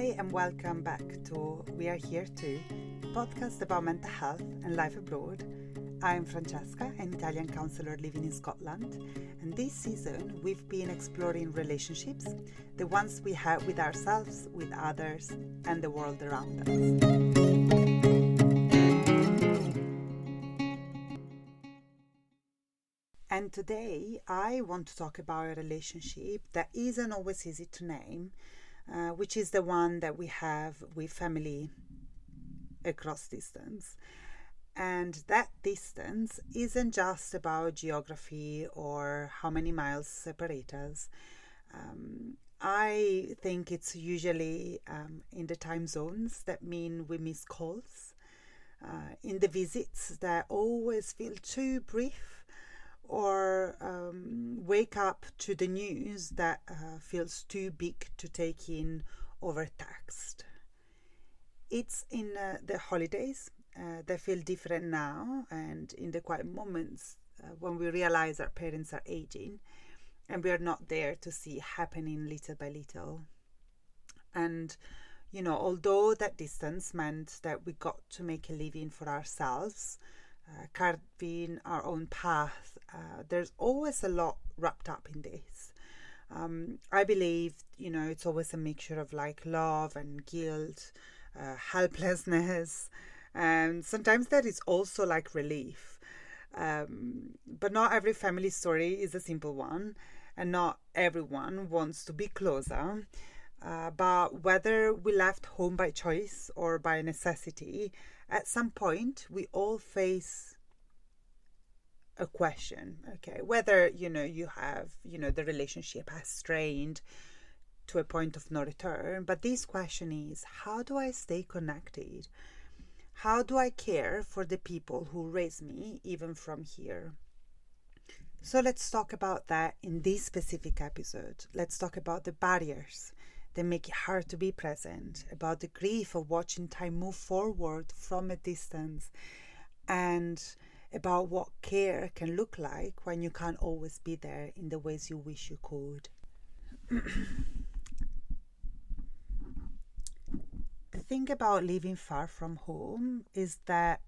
Hi and welcome back to We Are Here Too, a podcast about mental health and life abroad. I'm Francesca, an Italian counsellor living in Scotland, and this season we've been exploring relationships, the ones we have with ourselves, with others, and the world around us. And today I want to talk about a relationship that isn't always easy to name, which is the one that we have with family across distance. And that distance isn't just about geography or how many miles separate us. I think it's usually in the time zones that mean we miss calls, in the visits that always feel too brief, or wake up to the news that feels too big to take in over text. It's in the holidays that feel different now, and in the quiet moments when we realize our parents are aging and we are not there to see happening little by little. And although that distance meant that we got to make a living for ourselves, carving our own path, there's always a lot wrapped up in this. I believe it's always a mixture of love and guilt, helplessness, and sometimes there is also relief. But not every family story is a simple one, and not everyone wants to be closer. But whether we left home by choice or by necessity, at some point we all face a question, okay? Whether, you have, the relationship has strained to a point of no return. But this question is, how do I stay connected? How do I care for the people who raise me, even from here? So let's talk about that in this specific episode. Let's talk about the barriers that make it hard to be present, about the grief of watching time move forward from a distance, and about what care can look like when you can't always be there in the ways you wish you could. The thing about living far from home is that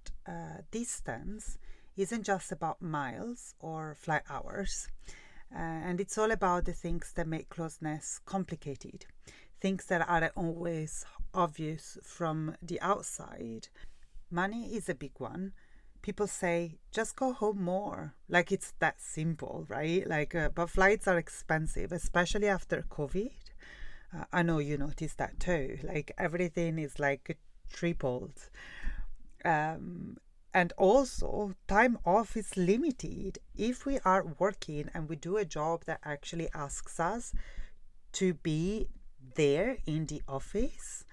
distance isn't just about miles or flight hours. And it's all about the things that make closeness complicated, things that aren't always obvious from the outside. Money is a big one. People say, just go home more. It's that simple, right? But flights are expensive, especially after COVID. I know you noticed that too. Everything is tripled. And also, time off is limited. If we are working and we do a job that actually asks us to be there in the office,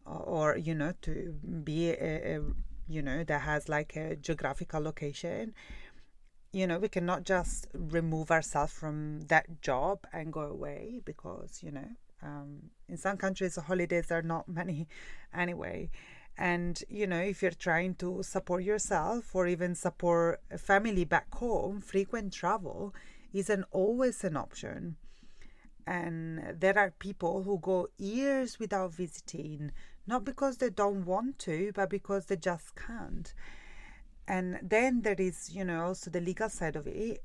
or, to be that has a geographical location, we cannot just remove ourselves from that job and go away because, in some countries, the holidays are not many anyway. And, if you're trying to support yourself or even support a family back home, frequent travel isn't always an option. And there are people who go years without visiting, not because they don't want to, but because they just can't. And then there is, also the legal side of it.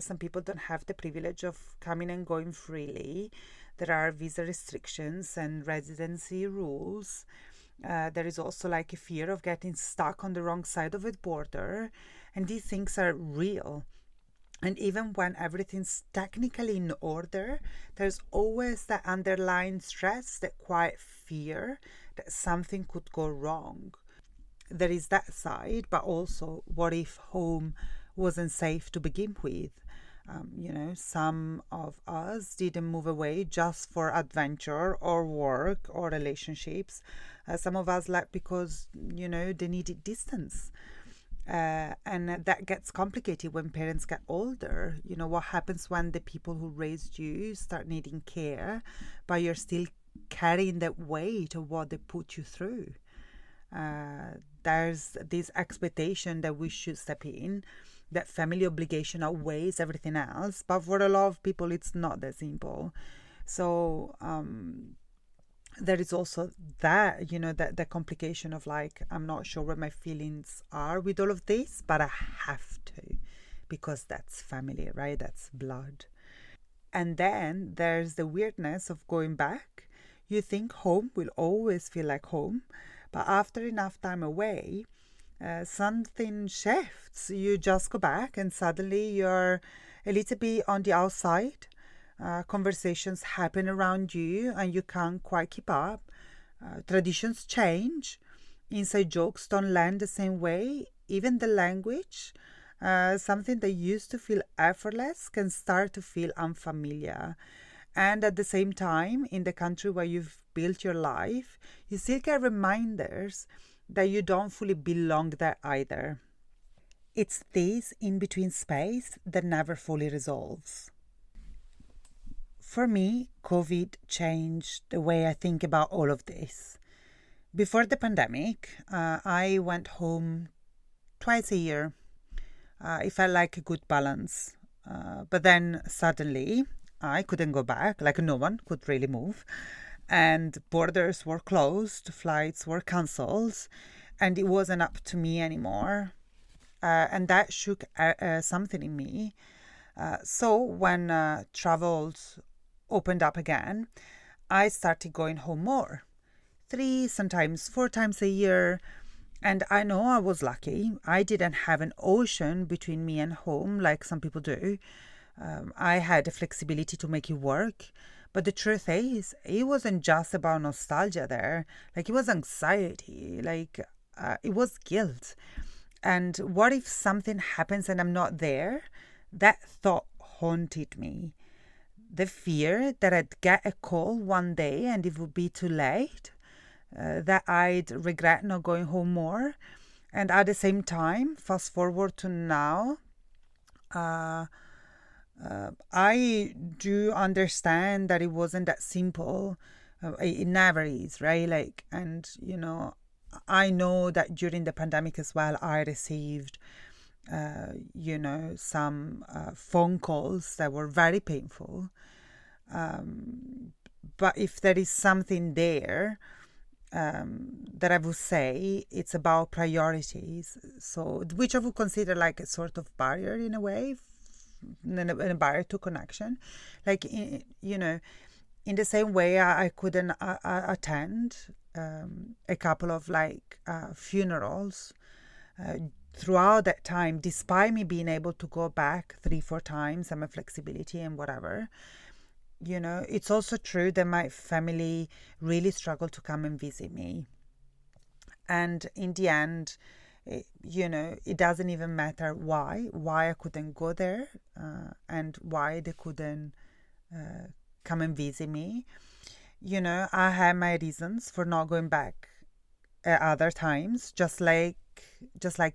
Some people don't have the privilege of coming and going freely. There are visa restrictions and residency rules. There is also a fear of getting stuck on the wrong side of a border. And these things are real. And even when everything's technically in order, there's always that underlying stress, that quiet fear that something could go wrong. There is that side, but also, what if home wasn't safe to begin with? Some of us didn't move away just for adventure or work or relationships. Some of us left because, they needed distance. And that gets complicated when parents get older. What happens when the people who raised you start needing care, but you're still carrying that weight of what they put you through? There's this expectation that we should step in, that family obligation outweighs everything else. But for a lot of people, it's not that simple. So there is also that, that the complication of like, I'm not sure where my feelings are with all of this, but I have to, because that's family, right? That's blood. And then there's the weirdness of going back. You think home will always feel like home, but after enough time away, something shifts. You just go back and suddenly you're a little bit on the outside. Conversations happen around you and you can't quite keep up. Traditions change. Inside jokes don't land the same way. Even the language, something that used to feel effortless, can start to feel unfamiliar. And at the same time, in the country where you've built your life, you still get reminders that you don't fully belong there either. It's this in between space that never fully resolves. For me, COVID changed the way I think about all of this. Before the pandemic, I went home twice a year. It felt like a good balance. But then suddenly, I couldn't go back, like no one could really move. And borders were closed, flights were cancelled, and it wasn't up to me anymore. And that shook something in me. So when travels opened up again, I started going home more. 3, sometimes 4 times a year. And I know I was lucky. I didn't have an ocean between me and home like some people do. I had the flexibility to make it work. But the truth is, it wasn't just about nostalgia there. Like, it was anxiety. Like, it was guilt. And what if something happens and I'm not there? That thought haunted me. The fear that I'd get a call one day and it would be too late. That I'd regret not going home more. And at the same time, fast forward to now, I do understand that it wasn't that simple. It never is, right? Like, and I know that during the pandemic as well, I received, some phone calls that were very painful. But if there is something there, that I would say, it's about priorities. So, which I would consider like a sort of barrier in a way, a barrier to connection. Like, in the same way I couldn't attend a couple of funerals throughout that time, despite me being able to go back 3-4 times and my flexibility and whatever. It's also true that my family really struggled to come and visit me. And in the end, it doesn't even matter why I couldn't go there and why they couldn't come and visit me. I had my reasons for not going back at other times, just like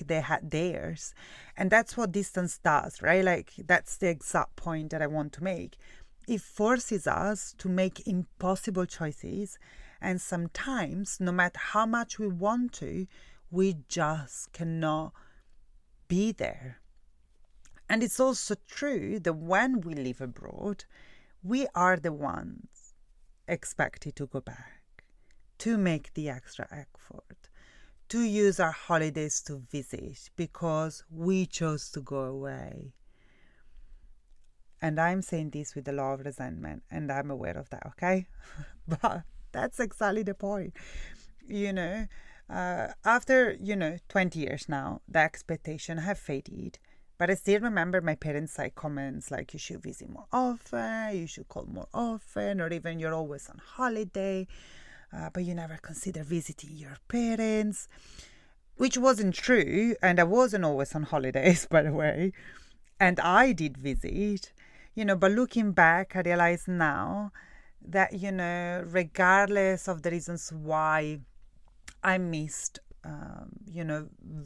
they had theirs. And that's what distance does, right? Like, that's the exact point that I want to make. It forces us to make impossible choices, and sometimes, no matter how much we want to, we just cannot be there. And it's also true that when we live abroad, we are the ones expected to go back, to make the extra effort, to use our holidays to visit because we chose to go away. And I'm saying this with a lot of resentment, and I'm aware of that, okay? But that's exactly the point. After, 20 years now, the expectation have faded. But I still remember my parents' side comments like, you should visit more often, you should call more often, or even you're always on holiday, but you never consider visiting your parents, which wasn't true. And I wasn't always on holidays, by the way. And I did visit. But looking back, I realize now that, regardless of the reasons why I missed,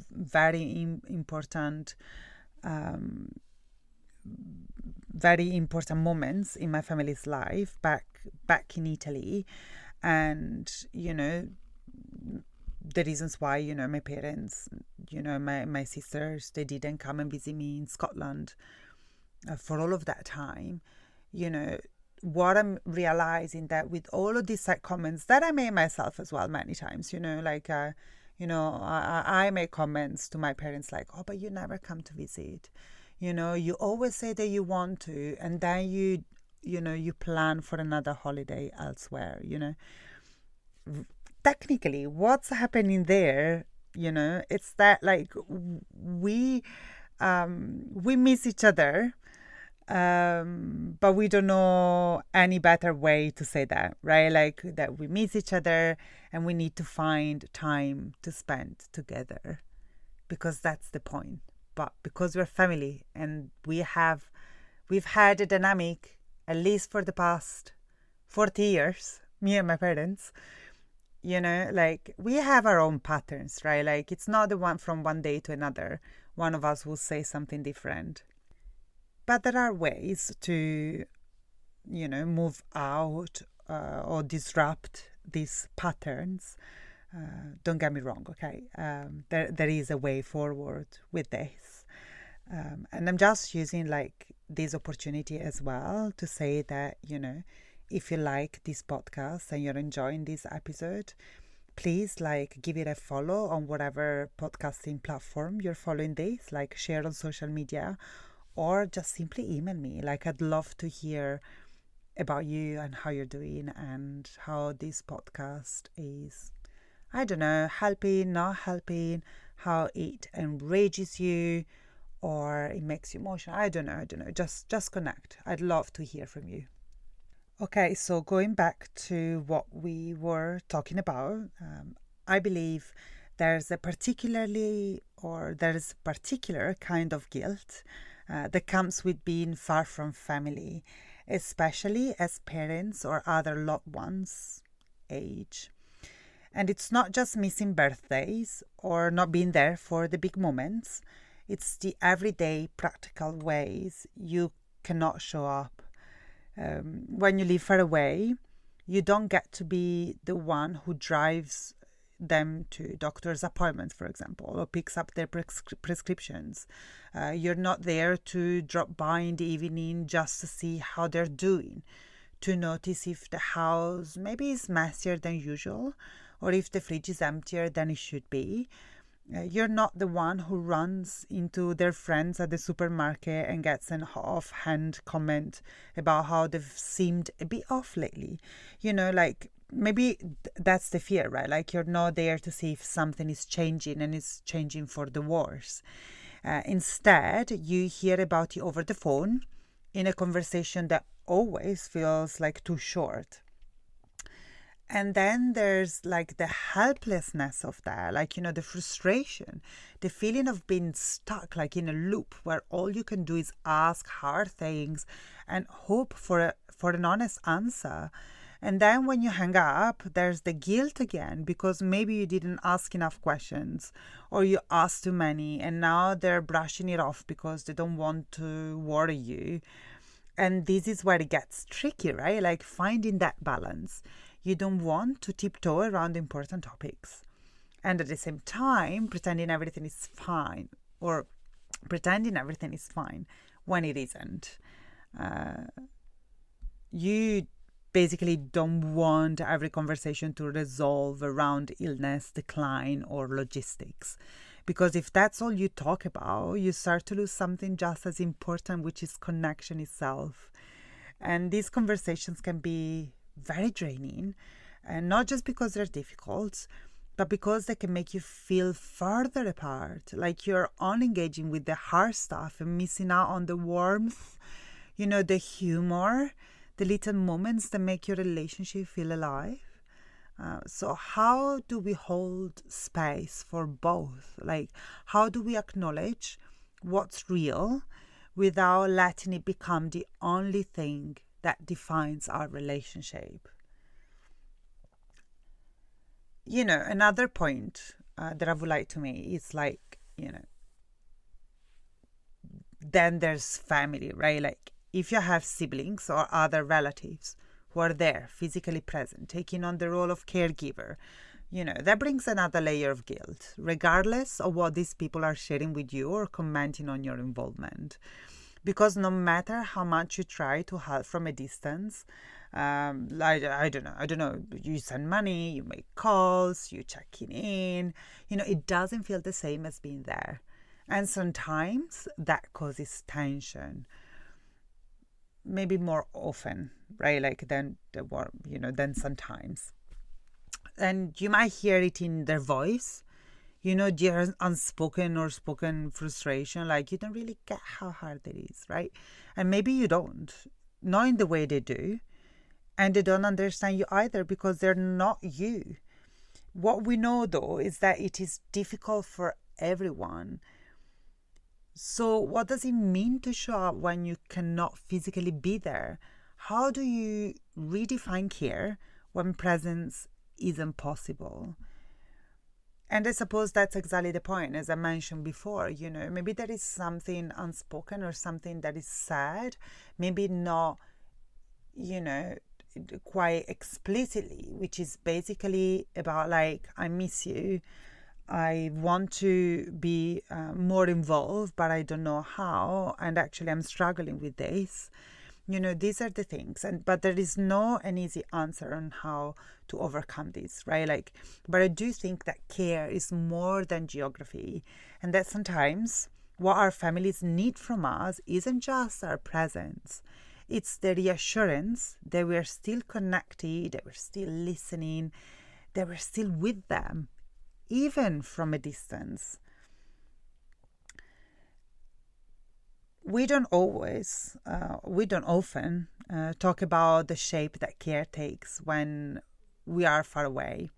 very important moments in my family's life back in Italy. And, the reasons why, my parents, my sisters, they didn't come and visit me in Scotland for all of that time, what I'm realizing that with all of these side comments that I made myself as well many times, I make comments to my parents like, oh, but you never come to visit. You always say that you want to, and then you plan for another holiday elsewhere, Technically, what's happening there, it's that like we miss each other, but we don't know any better way to say that, right? Like that we miss each other and we need to find time to spend together, because that's the point. But because we're family and we've had a dynamic at least for the past 40 years, me and my parents, like we have our own patterns, right? Like it's not the one from one day to another one of us will say something different. But there are ways to, move out or disrupt these patterns. Don't get me wrong, okay? There is a way forward with this. And I'm just using like this opportunity as well to say that, if you like this podcast and you're enjoying this episode, please like give it a follow on whatever podcasting platform you're following this, like share on social media, or just simply email me. Like I'd love to hear about you and how you're doing and how this podcast is, I don't know, helping, not helping, how it enrages you or it makes you emotional. I don't know. Just connect. I'd love to hear from you. Okay, so going back to what we were talking about, I believe there's a particular kind of guilt that comes with being far from family, especially as parents or other loved ones age. And it's not just missing birthdays or not being there for the big moments. It's the everyday practical ways you cannot show up. When you live far away, you don't get to be the one who drives them to doctor's appointments, for example, or picks up their prescriptions. You're not there to drop by in the evening just to see how they're doing, to notice if the house maybe is messier than usual, or if the fridge is emptier than it should be. You're not the one who runs into their friends at the supermarket and gets an offhand comment about how they've seemed a bit off lately. Like maybe that's the fear, right? Like you're not there to see if something is changing and it's changing for the worse. Instead, you hear about it over the phone in a conversation that always feels like too short. And then there's like the helplessness of that, like, the frustration, the feeling of being stuck like in a loop where all you can do is ask hard things and hope for an honest answer. And then when you hang up, there's the guilt again, because maybe you didn't ask enough questions or you asked too many and now they're brushing it off because they don't want to worry you. And this is where it gets tricky, right? Like finding that balance. You don't want to tiptoe around important topics. And at the same time, pretending everything is fine when it isn't. You basically don't want every conversation to resolve around illness, decline, or logistics. Because if that's all you talk about, you start to lose something just as important, which is connection itself. And these conversations can be very draining, and not just because they're difficult, but because they can make you feel further apart, like you're unengaging with the hard stuff and missing out on the warmth, the humor, the little moments that make your relationship feel alive. So how do we hold space for both? Like, how do we acknowledge what's real without letting it become the only thing that defines our relationship? Another point that I would like to make is like, then there's family, right? Like if you have siblings or other relatives who are there, physically present, taking on the role of caregiver, that brings another layer of guilt, regardless of what these people are sharing with you or commenting on your involvement. Because no matter how much you try to help from a distance, I don't know, you send money, you make calls, you check in, it doesn't feel the same as being there. And sometimes that causes tension, maybe more often, right? Like than sometimes. And you might hear it in their voice, their unspoken or spoken frustration, like you don't really get how hard it is, right? And maybe you don't, not in the way they do, and they don't understand you either because they're not you. What we know though is that it is difficult for everyone. So what does it mean to show up when you cannot physically be there? How do you redefine care when presence isn't possible? And I suppose that's exactly the point, as I mentioned before, maybe there is something unspoken or something that is said, maybe not, quite explicitly, which is basically about like, I miss you. I want to be more involved, but I don't know how. And actually, I'm struggling with this. These are the things. But there is no an easy answer on how to overcome this, right? But I do think that care is more than geography. And that sometimes what our families need from us isn't just our presence. It's the reassurance that we're still connected, that we're still listening, that we're still with them, even from a distance. We don't often talk about the shape that care takes when we are far away.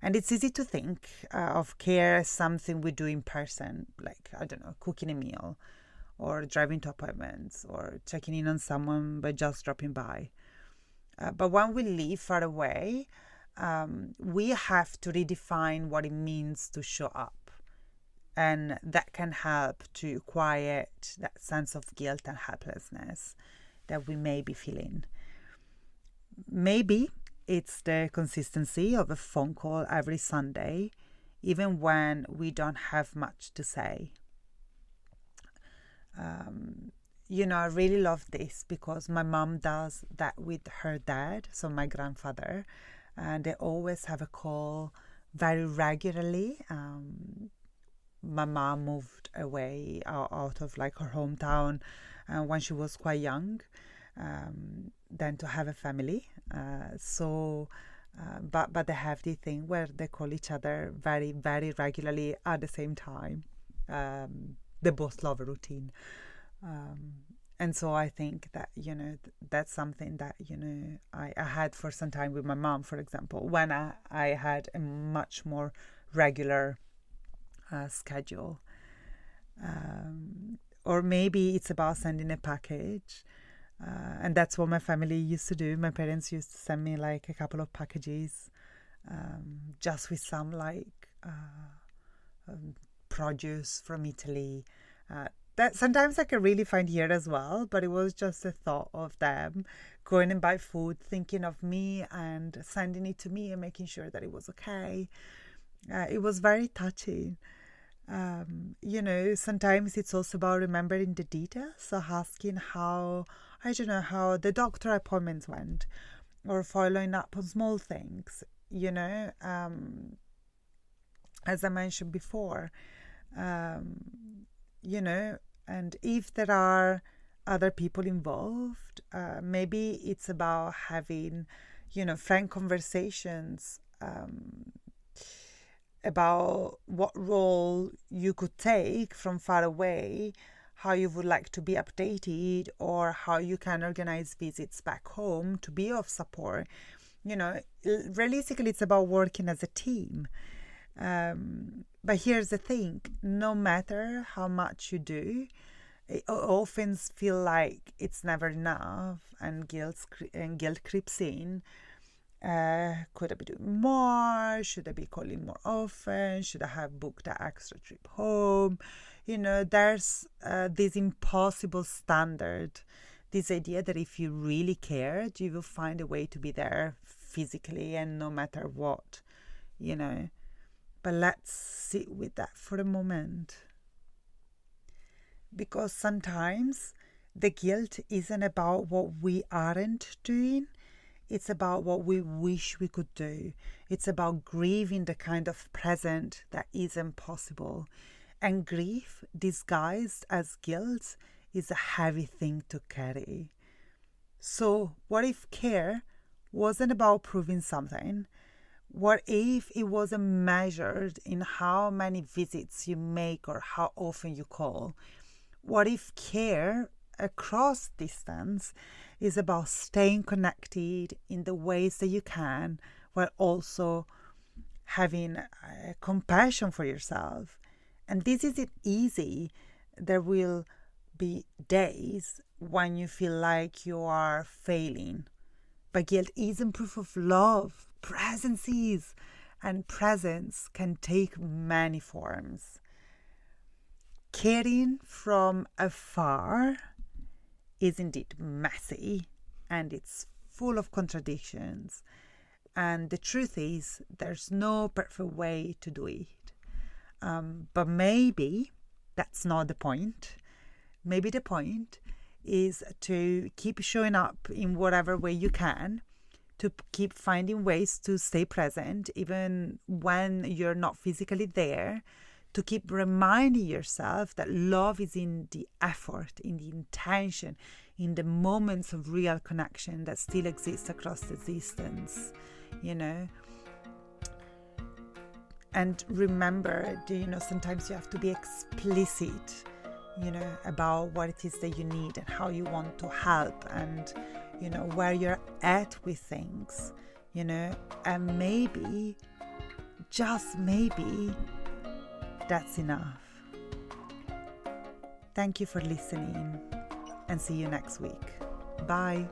And it's easy to think of care as something we do in person, like, I don't know, cooking a meal or driving to appointments or checking in on someone by just dropping by. But when we live far away, we have to redefine what it means to show up. And that can help to quiet that sense of guilt and helplessness that we may be feeling. Maybe it's the consistency of a phone call every Sunday, even when we don't have much to say. I really love this because my mom does that with her dad, so my grandfather, and they always have a call very regularly. My mom moved away out of like her hometown when she was quite young, then to have a family. But they have the thing where they call each other very, very regularly at the same time. They both love a routine. And so I think that, that's something that, I had for some time with my mom, for example, when I had a much more regular schedule. Or maybe it's about sending a package. And that's what my family used to do. My parents used to send me like a couple of packages, just with some produce from Italy. That sometimes I can really find here as well, but it was just a thought of them going and buy food, thinking of me and sending it to me and making sure that it was okay. It was very touching. Sometimes it's also about remembering the details. So asking how the doctor appointments went, or following up on small things, as I mentioned before, and if there are other people involved, maybe it's about having, frank conversations, about what role you could take from far away, how you would like to be updated, or how you can organize visits back home to be of support. Realistically, it's about working as a team. But here's the thing, no matter how much you do, it often feels like it's never enough, and guilt creeps in. Could I be doing more? Should I be calling more often? Should I have booked that extra trip home? There's this impossible standard, this idea that if you really cared, you will find a way to be there physically and no matter what, But let's sit with that for a moment. Because sometimes the guilt isn't about what we aren't doing. It's about what we wish we could do. It's about grieving the kind of present that isn't possible. And grief disguised as guilt is a heavy thing to carry. So what if care wasn't about proving something? What if it wasn't measured in how many visits you make or how often you call? What if care across distance is about staying connected in the ways that you can, while also having compassion for yourself? And this isn't easy. There will be days when you feel like you are failing. But guilt isn't proof of love. Presence is. And presence can take many forms. Caring from afar is indeed messy, and it's full of contradictions. And the truth is, there's no perfect way to do it. But maybe that's not the point. Maybe the point is to keep showing up in whatever way you can, to keep finding ways to stay present even when you're not physically there, to keep reminding yourself that love is in the effort, in the intention, in the moments of real connection that still exists across the distance, And remember, sometimes you have to be explicit, about what it is that you need and how you want to help and, where you're at with things, and maybe, just maybe, that's enough. Thank you for listening, and see you next week. Bye.